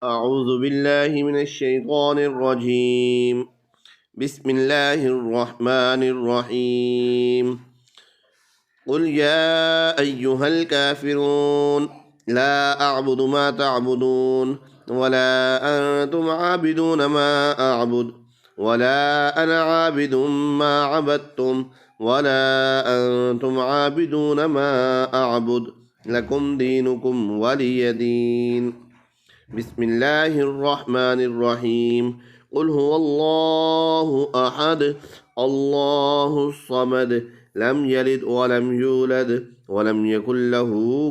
أعوذ بالله من الشيطان الرجيم. بسم الله الرحمن الرحيم. قل يا أيها الكافرون لا أعبد ما تعبدون ولا أنتم عابدون ما أعبد ولا أنا عابد ما عبدتم ولا أنتم عابدون ما أعبد لكم دينكم ولي دين. بسم الله الرحمن الرحيم. قل هو الله أحد الله الصمد لم يلد ولم يولد ولم يكن له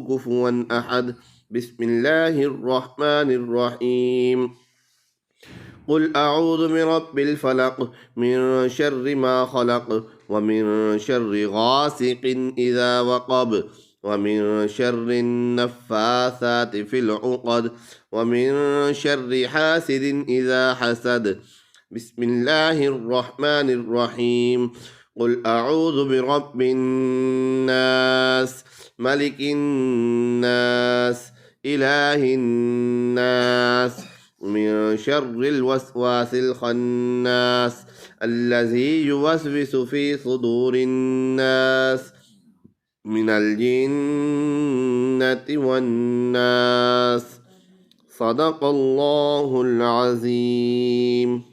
كفوا أحد. بسم الله الرحمن الرحيم. قل أعوذ برب الفلق من شر ما خلق ومن شر غاسق إذا وقب ومن شر النفاثات في العقد ومن شر حاسد إذا حسد. بسم الله الرحمن الرحيم. قل أعوذ برب الناس ملك الناس إله الناس من شر الوسواس الخناس الذي يوسوس في صدور الناس من الجنة والناس. صدق الله العظيم.